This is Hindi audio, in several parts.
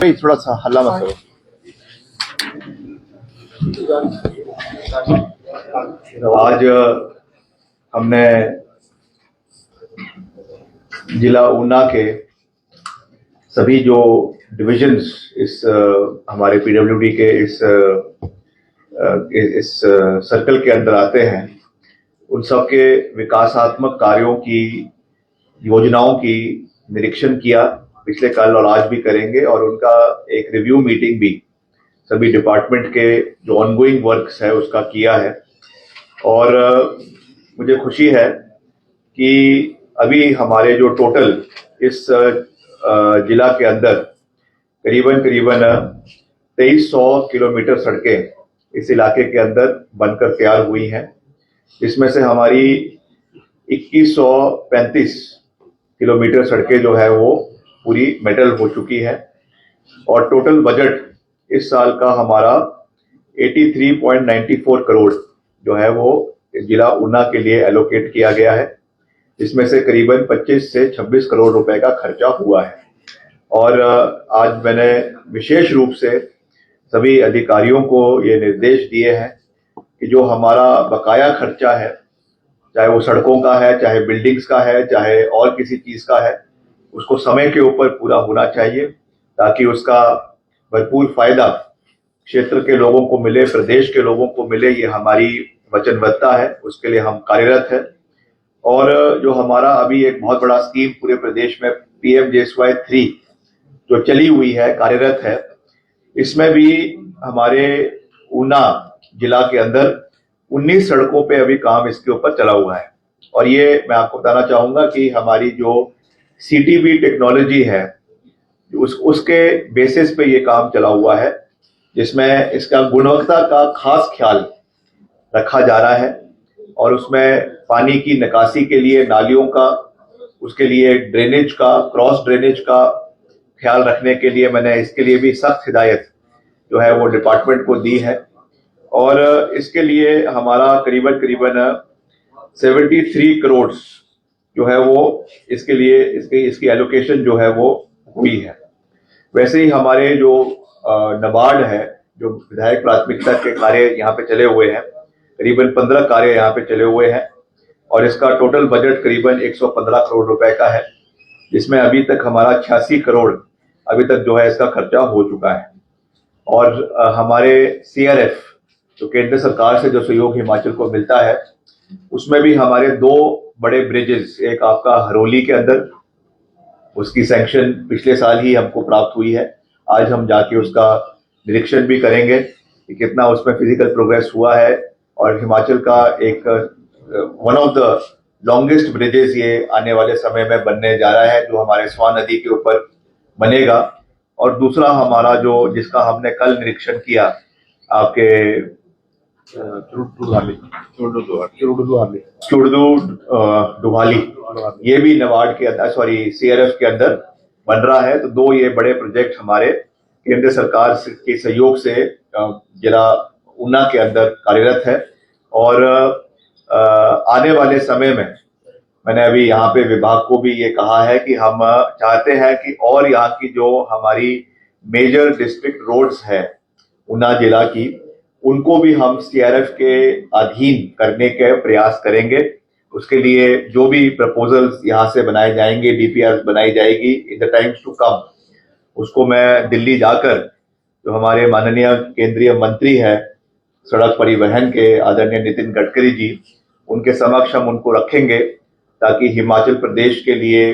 भाई थोड़ा सा हल्ला मत करो। आज हमने जिला ऊना के सभी जो डिविजन्स इस हमारे पीडब्ल्यूडी के इस सर्कल के अंदर आते हैं, उन सब के विकासात्मक कार्यों की योजनाओं की निरीक्षण किया पिछले कल और आज भी करेंगे, और उनका एक रिव्यू मीटिंग भी सभी डिपार्टमेंट के जो ऑनगोइंग वर्क्स है उसका किया है। और मुझे खुशी है कि अभी हमारे जो टोटल इस जिला के अंदर करीबन 2300 किलोमीटर सड़कें इस इलाके के अंदर बनकर तैयार हुई हैं। इसमें से हमारी 2135 किलोमीटर सड़कें जो है वो पूरी मेटल हो चुकी है, और टोटल बजट इस साल का हमारा 83.94 करोड़ जो है वो जिला ऊना के लिए एलोकेट किया गया है। इसमें से करीबन 25 से 26 करोड़ रुपए का खर्चा हुआ है। और आज मैंने विशेष रूप से सभी अधिकारियों को ये निर्देश दिए हैं कि जो हमारा बकाया खर्चा है, चाहे वो सड़कों का है, चाहे बिल्डिंग्स का है, चाहे और किसी चीज का है, उसको समय के ऊपर पूरा होना चाहिए ताकि उसका भरपूर फायदा क्षेत्र के लोगों को मिले, प्रदेश के लोगों को मिले। ये हमारी वचनबद्धता है, उसके लिए हम कार्यरत है। और जो हमारा अभी एक बहुत बड़ा स्कीम पूरे प्रदेश में PMJSY 3 जो चली हुई है, कार्यरत है, इसमें भी हमारे ऊना जिला के अंदर 19 सड़कों पे अभी काम इसके ऊपर चला हुआ है। और ये मैं आपको बताना चाहूंगा कि हमारी जो CTB टेक्नोलॉजी है उसके बेसिस पे ये काम चला हुआ है, जिसमें इसका गुणवत्ता का खास ख्याल रखा जा रहा है। और उसमें पानी की निकासी के लिए नालियों का, उसके लिए ड्रेनेज का, क्रॉस ड्रेनेज का ख्याल रखने के लिए मैंने इसके लिए भी सख्त हिदायत जो है वो डिपार्टमेंट को दी है। और इसके लिए हमारा करीबन 73 करोड़ जो है वो इसके लिए इसकी एलोकेशन जो है वो हुई है। वैसे ही हमारे जो नाबार्ड है, जो विधायक प्राथमिकता के कार्य यहाँ पे चले हुए हैं, करीबन 15 कार्य यहाँ पे चले हुए हैं, और इसका टोटल बजट करीबन 115 करोड़ रुपए का है, जिसमें अभी तक हमारा 86 करोड़ अभी तक जो है इसका खर्चा हो चुका है। और हमारे CRF जो केंद्र सरकार से जो सहयोग हिमाचल को मिलता है, उसमें भी हमारे 2 बड़े ब्रिजेस, एक आपका हरोली के अंदर, उसकी सैंक्शन पिछले साल ही हमको प्राप्त हुई है। आज हम जाके उसका निरीक्षण भी करेंगे कि कितना उसमें फिजिकल प्रोग्रेस हुआ है। और हिमाचल का एक one of the longest bridges ये आने वाले समय में बनने जा रहा है, जो हमारे स्वान नदी के ऊपर बनेगा। और दूसरा हमारा जो जिसका हमने कल निरीक्षण किया आपके डुभाली, ये भी नाबार्ड के अंदर, CRF के अंदर बन रहा है। तो 2 ये बड़े प्रोजेक्ट हमारे केंद्र सरकार के सहयोग से जिला ऊना के अंदर कार्यरत है। और आने वाले समय में मैंने अभी यहाँ पे विभाग को भी ये कहा है कि हम चाहते हैं कि और यहाँ की जो हमारी मेजर डिस्ट्रिक्ट रोड्स है ऊना जिला की, उनको भी हम CRF के अधीन करने के प्रयास करेंगे। उसके लिए जो भी प्रपोजल्स यहाँ से बनाए जाएंगे, DPRs बनाई जाएगी in the times to come, उसको मैं दिल्ली जाकर जो हमारे माननीय केंद्रीय मंत्री है सड़क परिवहन के आदरणीय नितिन गडकरी जी, उनके समक्ष हम उनको रखेंगे, ताकि हिमाचल प्रदेश के लिए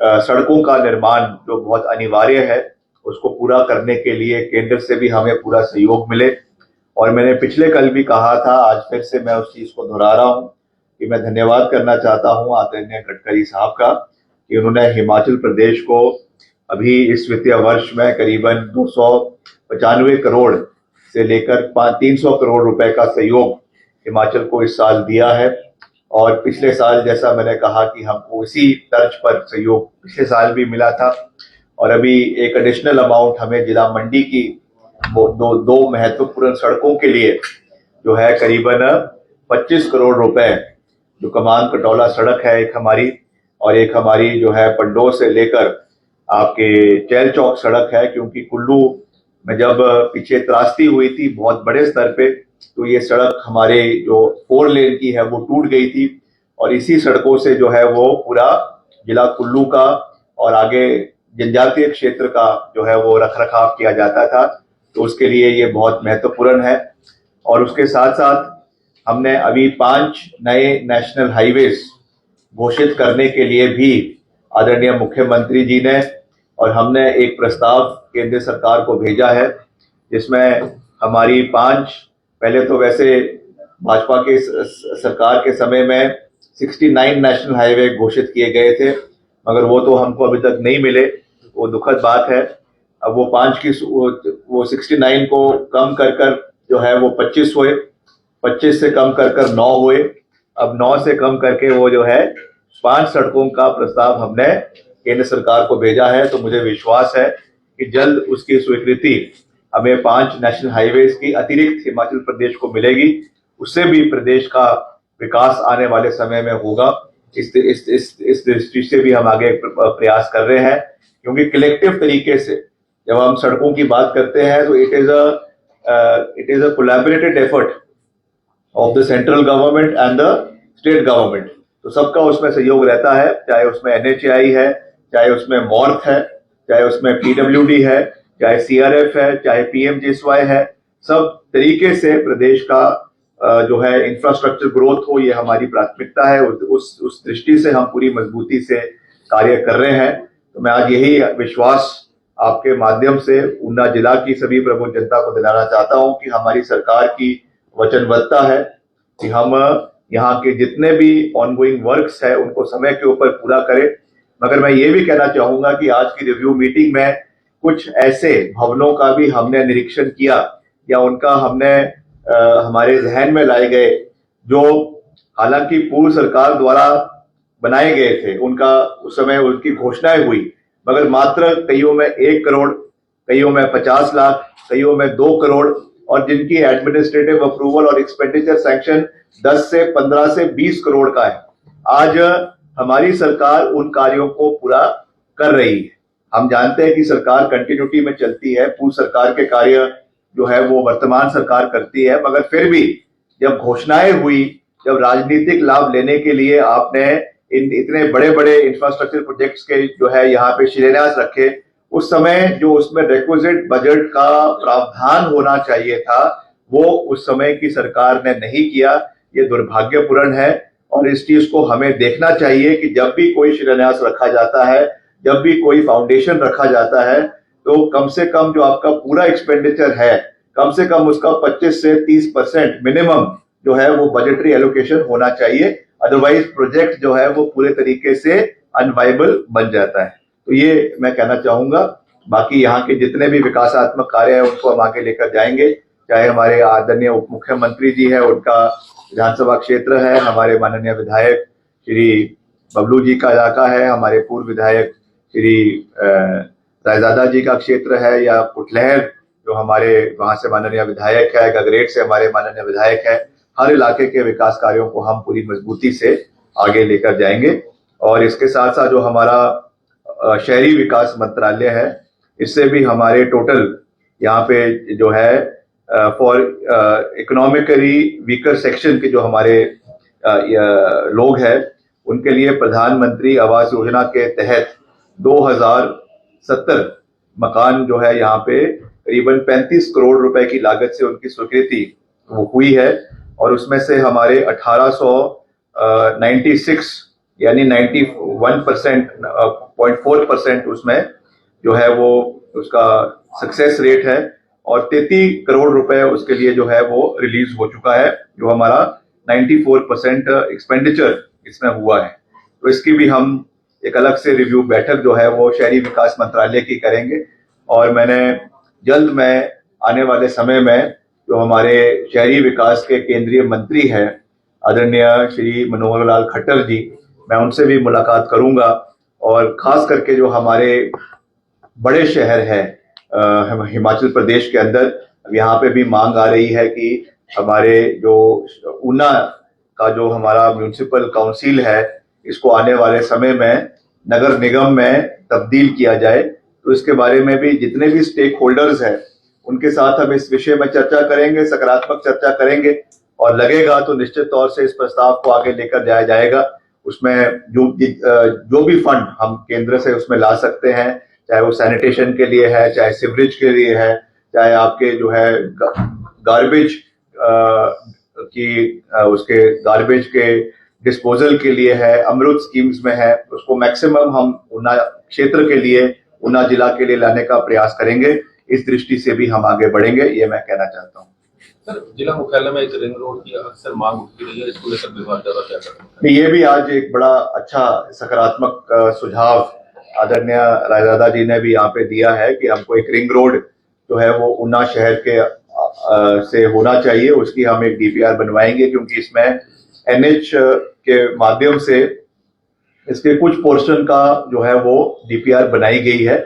सड़कों का निर्माण जो बहुत अनिवार्य है उसको पूरा करने के लिए केंद्र से भी हमें पूरा सहयोग मिले। और मैंने पिछले कल भी कहा था, आज फिर से मैं उस चीज को दोहरा रहा हूँ कि मैं धन्यवाद करना चाहता हूँ आदरणीय गडकरी साहब का कि उन्होंने हिमाचल प्रदेश को अभी इस वित्तीय वर्ष में करीबन 295 करोड़ से लेकर 300 करोड़ रुपए का सहयोग हिमाचल को इस साल दिया है। और पिछले साल जैसा मैंने कहा कि हमको इसी तर्ज पर सहयोग पिछले साल भी मिला था, और अभी एक एडिशनल अमाउंट हमें जिला मंडी की दो महत्वपूर्ण सड़कों के लिए जो है करीबन 25 करोड़ रुपए, जो कमान कटौला सड़क है एक हमारी, और एक हमारी जो है पंडोह से लेकर आपके चैल चौक सड़क है, क्योंकि कुल्लू में जब पीछे त्रासदी हुई थी बहुत बड़े स्तर पे, तो ये सड़क हमारे जो 4 लेन की है वो टूट गई थी, और इसी सड़कों से जो है वो पूरा जिला कुल्लू का और आगे जनजातीय क्षेत्र का जो है वो रख रखाव किया जाता था। तो उसके लिए ये बहुत महत्वपूर्ण है। और उसके साथ साथ हमने अभी 5 नए नेशनल हाईवेज घोषित करने के लिए भी आदरणीय मुख्यमंत्री जी ने और हमने एक प्रस्ताव केंद्र सरकार को भेजा है, जिसमें हमारी 5, पहले तो वैसे भाजपा के सरकार के समय में 69 नेशनल हाईवे घोषित किए गए थे, मगर वो तो हमको अभी तक नहीं मिले, वो दुखद बात है। अब वो 5 की वो 69 को कम कर जो है वो 25 हुए, 25 से कम कर 9 हुए, अब 9 से कम करके वो जो है 5 सड़कों का प्रस्ताव हमने केंद्र सरकार को भेजा है। तो मुझे विश्वास है कि जल्द उसकी स्वीकृति हमें 5 नेशनल हाईवेज की अतिरिक्त हिमाचल प्रदेश को मिलेगी, उससे भी प्रदेश का विकास आने वाले समय में होगा। इस दृष्टि से भी हम आगे प्रयास कर रहे हैं, क्योंकि कलेक्टिव तरीके से जब हम सड़कों की बात करते हैं तो it is a collaborated effort of the central government and the state government. तो सबका उसमें सहयोग रहता है, चाहे उसमें NHAI है, चाहे उसमें मॉर्थ है, चाहे उसमें PWD है, चाहे CRF है, चाहे PMGSY है। सब तरीके से प्रदेश का जो है इंफ्रास्ट्रक्चर ग्रोथ हो, ये हमारी प्राथमिकता है। उस दृष्टि से हम पूरी मजबूती से कार्य कर रहे हैं। तो मैं आज यही विश्वास आपके माध्यम से ऊना जिला की सभी प्रबुद्ध जनता को दिलाना चाहता हूं कि हमारी सरकार की वचनबद्धता है कि हम यहाँ के जितने भी ऑनगोइंग वर्क्स है उनको समय के ऊपर पूरा करें। मगर मैं ये भी कहना चाहूंगा कि आज की रिव्यू मीटिंग में कुछ ऐसे भवनों का भी हमने निरीक्षण किया या उनका हमने हमारे जहन में लाए गए, जो हालांकि पूर्व सरकार द्वारा बनाए गए थे, उनका उस समय उनकी घोषणाएं हुई, मगर मात्र कईयों में 1 करोड़, कईयों में 50 लाख, कईयों में 2 करोड़, और जिनकी एडमिनिस्ट्रेटिव अप्रूवल और एक्सपेंडिचर सैंक्शन 10 से 15 से 20 करोड़ का है। आज हमारी सरकार उन कार्यों को पूरा कर रही है। हम जानते हैं कि सरकार कंटिन्यूटी में चलती है, पूर्व सरकार के कार्य जो है वो वर्तमान सरकार करती है, मगर फिर भी जब घोषणाएं हुई, जब राजनीतिक लाभ लेने के लिए आपने इन इतने बड़े बड़े इंफ्रास्ट्रक्चर प्रोजेक्ट्स के जो है यहाँ पे शिलान्यास रखे, उस समय जो उसमें रिक्विजिट बजट का प्रावधान होना चाहिए था, वो उस समय की सरकार ने नहीं किया। ये दुर्भाग्यपूर्ण है, और इस चीज को हमें देखना चाहिए कि जब भी कोई शिलान्यास रखा जाता है, जब भी कोई फाउंडेशन रखा जाता है, तो कम से कम जो आपका पूरा एक्सपेंडिचर है, कम से कम उसका 25 से 30% मिनिमम जो है वो बजटरी एलोकेशन होना चाहिए। अदरवाइज प्रोजेक्ट जो है वो पूरे तरीके से अनवाइबल बन जाता है। तो ये मैं कहना चाहूंगा। बाकी यहाँ के जितने भी विकासात्मक कार्य है उनको हम आगे लेकर जाएंगे, चाहे हमारे आदरणीय उप मुख्यमंत्री जी है, उनका विधानसभा क्षेत्र है, हमारे माननीय विधायक श्री बबलू जी का इलाका है, हमारे पूर्व विधायक श्री रायजादा जी का क्षेत्र है, या कुटलहर जो हमारे वहां से माननीय विधायक है, गगरेट से हमारे माननीय विधायक है। हर इलाके के विकास कार्यों को हम पूरी मजबूती से आगे लेकर जाएंगे। और इसके साथ साथ जो हमारा शहरी विकास मंत्रालय है, इससे भी हमारे टोटल यहाँ पे जो है फॉर इकोनॉमिकली वीकर सेक्शन के जो हमारे लोग हैं, उनके लिए प्रधानमंत्री आवास योजना के तहत 2070 मकान जो है यहाँ पे करीबन 35 करोड़ रुपए की लागत से उनकी स्वीकृति वो हुई है। और उसमें से हमारे 1896 यानी 91.4% उसमें जो है वो उसका सक्सेस रेट है, और 33 करोड़ रुपए उसके लिए जो है वो रिलीज हो चुका है, जो हमारा 94% एक्सपेंडिचर इसमें हुआ है। तो इसकी भी हम एक अलग से रिव्यू बैठक जो है वो शहरी विकास मंत्रालय की करेंगे। और मैंने जल्द में आने वाले समय में जो हमारे शहरी विकास के केंद्रीय मंत्री हैं आदरणीय श्री मनोहर लाल खट्टर जी, मैं उनसे भी मुलाकात करूंगा। और खास करके जो हमारे बड़े शहर है हिमाचल प्रदेश के अंदर, यहाँ पे भी मांग आ रही है कि हमारे जो ऊना का जो हमारा म्यूनिसिपल काउंसिल है, इसको आने वाले समय में नगर निगम में तब्दील किया जाए। तो इसके बारे में भी जितने भी स्टेक होल्डर्स हैं उनके साथ हम इस विषय में चर्चा करेंगे, सकारात्मक चर्चा करेंगे, और लगेगा तो निश्चित तौर से इस प्रस्ताव को आगे लेकर जाया जाएगा। उसमें जो भी फंड हम केंद्र से उसमें ला सकते हैं, चाहे वो सैनिटेशन के लिए है, चाहे सिवरेज के लिए है, चाहे आपके जो है गार्बेज उसके गार्बेज के डिस्पोजल के लिए है, अमृत स्कीम्स में है, उसको मैक्सिमम हम ऊना क्षेत्र के लिए, ऊना जिला के लिए लाने का प्रयास करेंगे। इस दृष्टि से भी हम आगे बढ़ेंगे, ये मैं कहना चाहता हूँ। सर, जिला मुख्यालय में एक रिंग रोड की अक्सर मांग उठती रही है, इसको लेकर विभाग ज्यादा क्या करें? ये भी आज एक बड़ा अच्छा सकारात्मक सुझाव आदरणीय रायजादा जी ने भी यहाँ पे दिया है कि हमको एक रिंग रोड जो है वो ऊना शहर के से होना चाहिए। उसकी हम एक डीपीआर बनवाएंगे, क्योंकि इसमें एनएच के माध्यम से इसके कुछ पोर्शन का जो है वो डीपीआर बनाई गई है,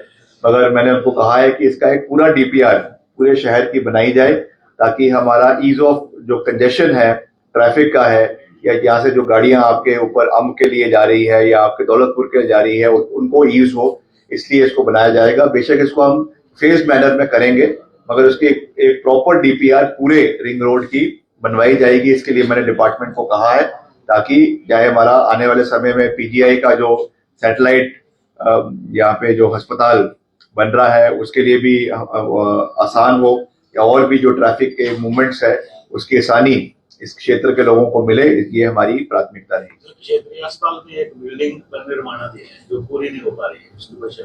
मगर मैंने उनको कहा है कि इसका एक पूरा डीपीआर पूरे शहर की बनाई जाए, ताकि हमारा ईज ऑफ जो कंजेशन है ट्रैफिक का है, या यहाँ से जो गाड़ियां आपके ऊपर अम्ब के लिए जा रही है या आपके दौलतपुर के लिए जा रही है, उनको ईज हो, इसलिए इसको बनाया जाएगा। बेशक इसको हम फेज मैनर में करेंगे, मगर उसकी एक प्रॉपर डीपीआर पूरे रिंग रोड की बनवाई जाएगी। इसके लिए मैंने डिपार्टमेंट को कहा है, ताकि चाहे हमारा आने वाले समय में पीजीआई का जो सैटेलाइट यहाँ पे जो अस्पताल बन रहा है उसके लिए भी आसान हो, या और भी जो ट्रैफिक के मूवमेंट्स है उसकी आसानी इस क्षेत्र के लोगों को मिले, ये हमारी प्राथमिकता रहेगी। क्षेत्रीय अस्पताल में एक बिल्डिंग का निर्माणाधीन है जो पूरी नहीं हो पा रही है, उसकी वजह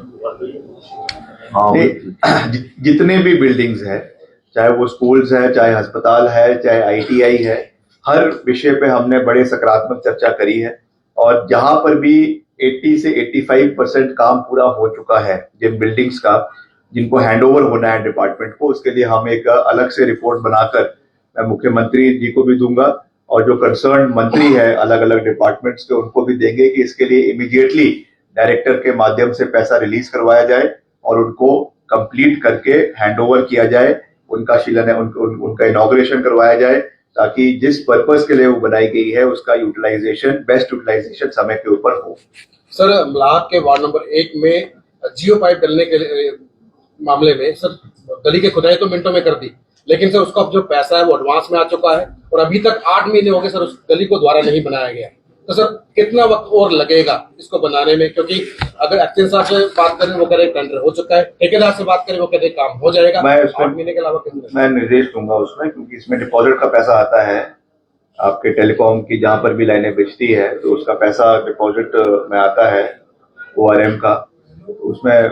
जितने भी बिल्डिंग्स है, चाहे वो स्कूल्स है, चाहे अस्पताल है, चाहे आईटीआई है, हर विषय पे हमने बड़े सकारात्मक चर्चा करी है, और जहां पर भी 80 से 85% काम पूरा हो चुका है जिन बिल्डिंग्स का, जिनको हैंडओवर होना है डिपार्टमेंट को, उसके लिए हम एक अलग से रिपोर्ट बनाकर मैं मुख्यमंत्री जी को भी दूंगा, और जो कंसर्न मंत्री है अलग अलग डिपार्टमेंट्स के उनको भी देंगे कि इसके लिए इमीडिएटली डायरेक्टर के माध्यम से पैसा रिलीज करवाया जाए और उनको कंप्लीट करके हैंडओवर किया जाए, उनका शिलान्यास उनका इनॉग्रेशन करवाया जाए, ताकि जिस पर्पस के लिए वो बनाई गई है उसका यूटिलाइजेशन, बेस्ट यूटिलाइजेशन समय के ऊपर हो। सर, मलाह के वार्ड नंबर 1 में जियो पाइप डलने के मामले में सर गली की खुदाई तो मिनटों में कर दी, लेकिन सर उसका जो पैसा है वो एडवांस में आ चुका है और अभी तक 8 महीने हो गए सर उस गली को दोबारा नहीं बनाया गया। तो सर कितना वक्त और लगेगा इसको बनाने में? क्योंकि अगर एक्शन साहब से बात करें वो कह रहे टेंडर हो चुका है, ठेकेदार से बात करें वो कहते काम हो जाएगा। मैं 8 महीने के अलावा मैं निर्देश दूंगा उसमें, क्योंकि इसमें डिपॉजिट का पैसा आता है आपके टेलीकॉम की, जहां पर भी लाइनें बिछती है तो उसका पैसा डिपॉजिट में आता है ORM का, उसमें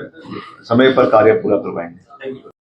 समय पर कार्य पूरा करवाएंगे।